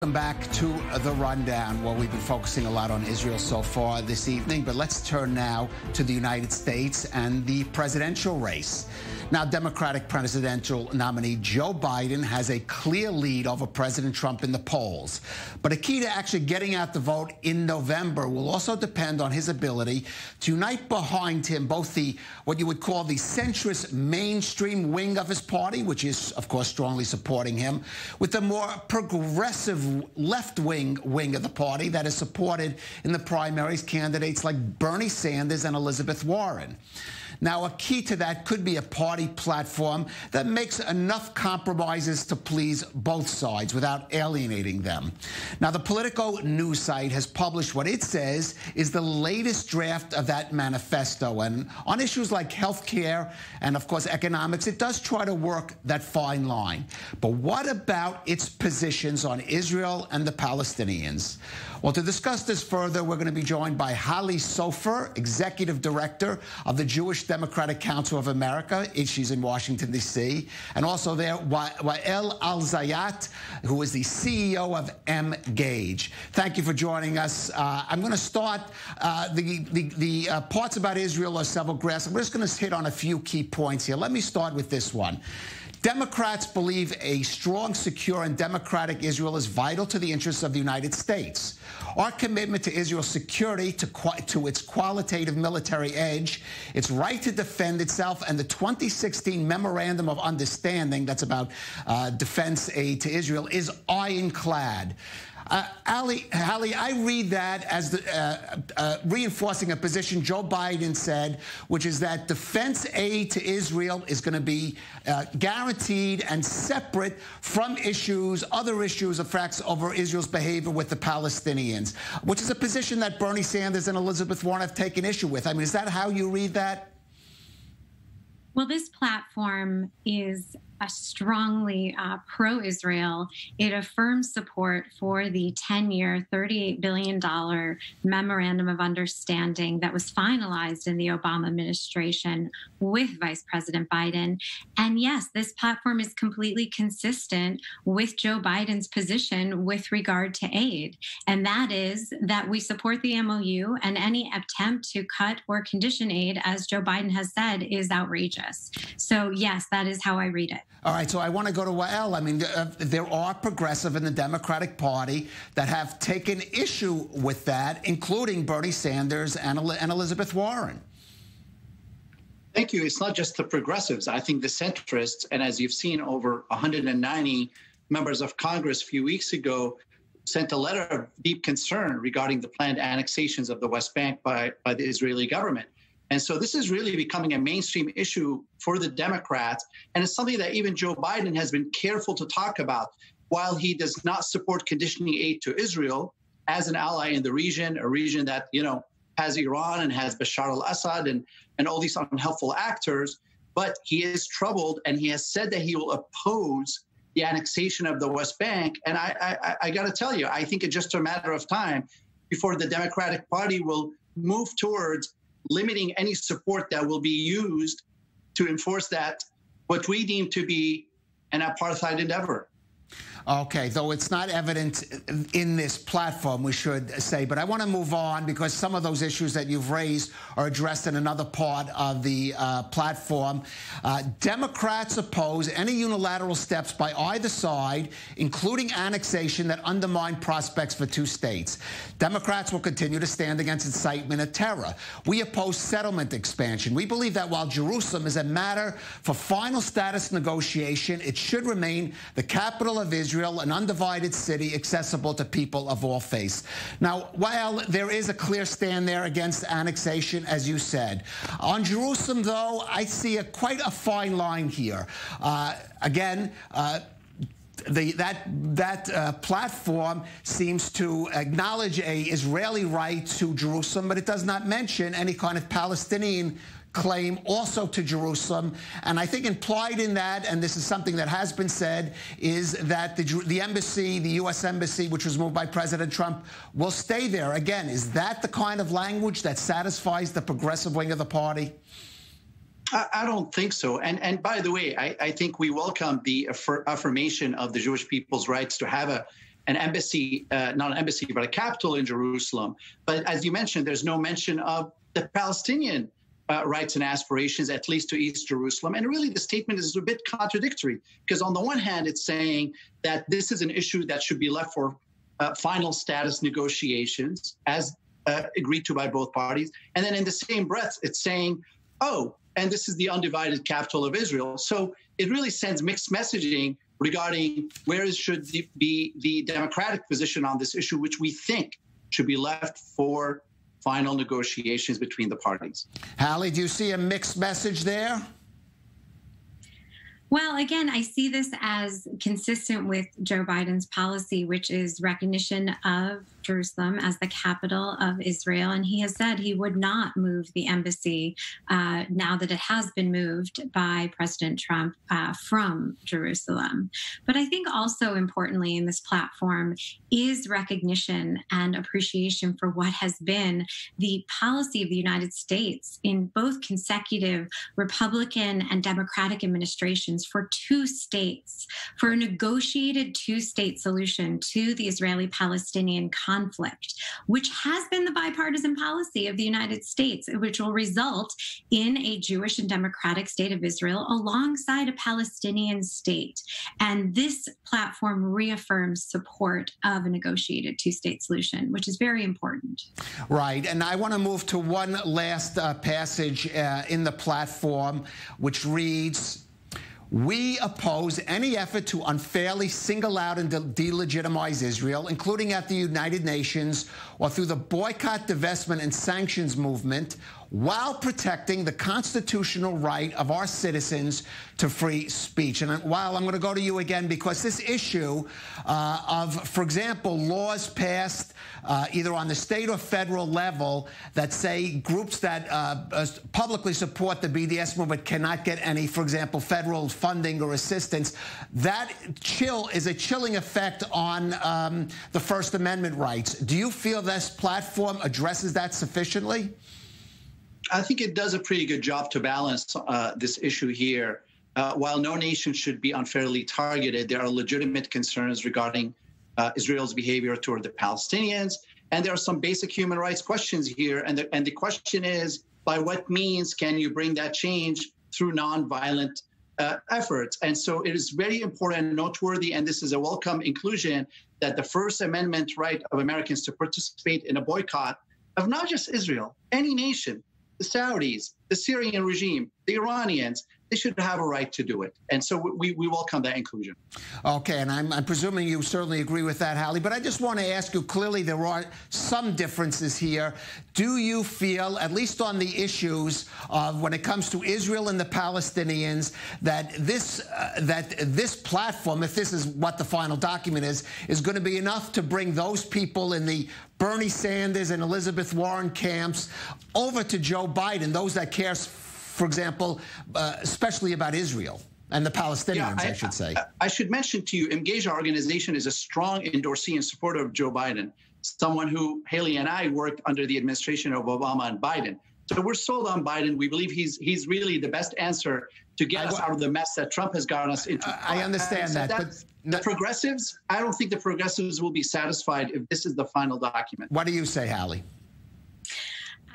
Welcome back to the Rundown. Well, we've been focusing a lot on Israel so far this evening, but let's turn now to the United States and the presidential race. Now, Democratic presidential nominee Joe Biden has a clear lead over President Trump in the polls. But a key to actually getting out the vote in November will also depend on his ability to unite behind him both the, what you would call the centrist mainstream wing of his party, which is, of course, strongly supporting him, with the more progressive left-wing wing of the party that is supported in the primaries candidates like Bernie Sanders and Elizabeth Warren. Now, a key to that could be a party platform that makes enough compromises to please both sides without alienating them. Now, the Politico news site has published what it says is the latest draft of that manifesto. And on issues like health care and, of course, economics, it does try to work that fine line. But what about its positions on Israel and the Palestinians? Well, to discuss this further, we're going to be joined by Halie Soifer, Executive Director of the Jewish Democratic Council of America. She's in Washington, D.C. And also there, Wael Al-Zayat, who is the CEO of Engage. Thank you for joining us. I'm going to start. The parts about Israel are several graphs. I'm just going to hit on a few key points here. Let me start with this one. Democrats believe a strong, secure, and democratic Israel is vital to the interests of the United States. Our commitment to Israel's security, to its qualitative military edge, its right to defend itself, and the 2016 Memorandum of Understanding, that's about defense aid to Israel, is ironclad. Halie, I read that as reinforcing a position Joe Biden said, which is that defense aid to Israel is going to be guaranteed and separate from other issues of facts over Israel's behavior with the Palestinians, which is a position that Bernie Sanders and Elizabeth Warren have taken issue with. I mean, is that how you read that? Well, this platform is strongly pro-Israel. It affirms support for the 10-year, $38 billion Memorandum of Understanding that was finalized in the Obama administration with Vice President Biden. And yes, this platform is completely consistent with Joe Biden's position with regard to aid. And that is that we support the MOU, and any attempt to cut or condition aid, as Joe Biden has said, is outrageous. So yes, that is how I read it. All right, so I want to go to Wael. I mean, there are progressive in the Democratic Party that have taken issue with that, including Bernie Sanders and Elizabeth Warren. Thank you. It's not just the progressives. I think the centrists, and as you've seen, over 190 members of Congress a few weeks ago sent a letter of deep concern regarding the planned annexations of the West Bank by the Israeli government. And so this is really becoming a mainstream issue for the Democrats. And it's something that even Joe Biden has been careful to talk about. While he does not support conditioning aid to Israel as an ally in the region, a region that, has Iran and has Bashar al-Assad and all these unhelpful actors, but he is troubled, and he has said that he will oppose the annexation of the West Bank. And I got to tell you, I think it's just a matter of time before the Democratic Party will move towards limiting any support that will be used to enforce that, what we deem to be an apartheid endeavor. Okay, though it's not evident in this platform, we should say. But I want to move on because some of those issues that you've raised are addressed in another part of the platform. Democrats oppose any unilateral steps by either side, including annexation, that undermine prospects for two states. Democrats will continue to stand against incitement of terror. We oppose settlement expansion. We believe that while Jerusalem is a matter for final status negotiation, it should remain the capital of Israel, an undivided city accessible to people of all faiths. Now, while there is a clear stand there against annexation, as you said, on Jerusalem, though, I see quite a fine line here. Again, that platform seems to acknowledge a Israeli right to Jerusalem, but it does not mention any kind of Palestinian claim also to Jerusalem. And I think implied in that, and this is something that has been said, is that the embassy, the U.S. embassy, which was moved by President Trump, will stay there. Again, is that the kind of language that satisfies the progressive wing of the party? I don't think so. And by the way, I think we welcome the affirmation of the Jewish people's rights to have an embassy, not an embassy, but a capital in Jerusalem. But as you mentioned, there's no mention of the Palestinian rights and aspirations, at least to East Jerusalem. And really, the statement is a bit contradictory, because on the one hand, it's saying that this is an issue that should be left for final status negotiations, as agreed to by both parties. And then in the same breath, it's saying, oh, and this is the undivided capital of Israel. So it really sends mixed messaging regarding where should be the democratic position on this issue, which we think should be left for final negotiations between the parties. Halie, do you see a mixed message there? Well, again, I see this as consistent with Joe Biden's policy, which is recognition of Jerusalem as the capital of Israel. And he has said he would not move the embassy now that it has been moved by President Trump from Jerusalem. But I think also importantly in this platform is recognition and appreciation for what has been the policy of the United States in both consecutive Republican and Democratic administrations for two states, for a negotiated two-state solution to the Israeli-Palestinian conflict, which has been the bipartisan policy of the United States, which will result in a Jewish and democratic state of Israel alongside a Palestinian state. And this platform reaffirms support of a negotiated two-state solution, which is very important. Right. And I want to move to one last passage in the platform, which reads, "We oppose any effort to unfairly single out and delegitimize Israel, including at the United Nations or through the boycott, divestment, and sanctions movement, while protecting the constitutional right of our citizens to free speech." And while I'm going to go to you again, because this issue of, for example, laws passed either on the state or federal level that say groups that publicly support the BDS movement cannot get any, for example, federal funding or assistance, that is a chilling effect on the First Amendment rights. Do you feel this platform addresses that sufficiently? I think it does a pretty good job to balance this issue here. While no nation should be unfairly targeted, there are legitimate concerns regarding Israel's behavior toward the Palestinians. And there are some basic human rights questions here. And the question is, by what means can you bring that change through nonviolent efforts? And so it is very important and noteworthy, and this is a welcome inclusion, that the First Amendment right of Americans to participate in a boycott of not just Israel, any nation, the Saudis, the Syrian regime, the Iranians, they should have a right to do it. And so we welcome that inclusion. Okay, and I'm presuming you certainly agree with that, Halie, but I just want to ask you, clearly there are some differences here. Do you feel, at least on the issues of when it comes to Israel and the Palestinians, that this platform, if this is what the final document is going to be enough to bring those people in the Bernie Sanders and Elizabeth Warren camps over to Joe Biden, those that care, for example, especially about Israel and the Palestinians, I should say? I should mention to you, Engage, our organization, is a strong endorsee and supporter of Joe Biden, someone who Halie and I worked under the administration of Obama and Biden. So we're sold on Biden. We believe he's really the best answer to get us out of the mess that Trump has gotten us into. I understand that. But the progressives, I don't think the progressives will be satisfied if this is the final document. What do you say, Halie?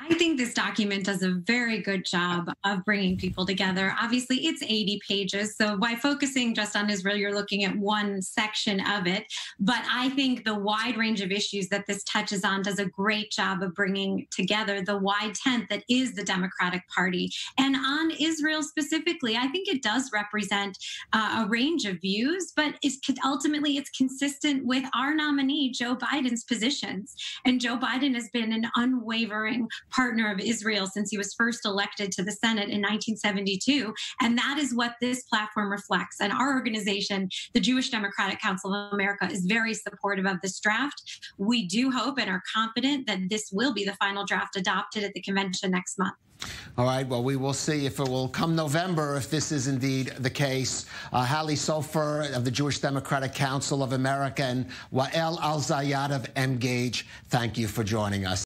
I think this document does a very good job of bringing people together. Obviously, it's 80 pages. So by focusing just on Israel, you're looking at one section of it. But I think the wide range of issues that this touches on does a great job of bringing together the wide tent that is the Democratic Party. And on Israel specifically, I think it does represent a range of views, but ultimately it's consistent with our nominee, Joe Biden's positions. And Joe Biden has been an unwavering partner of Israel since he was first elected to the Senate in 1972. And that is what this platform reflects. And our organization, the Jewish Democratic Council of America, is very supportive of this draft. We do hope and are confident that this will be the final draft adopted at the convention next month. All right, well, we will see if it will come November, if this is indeed the case. Halie Soifer of the Jewish Democratic Council of America and Wael Al-Zayed of Engage, thank you for joining us.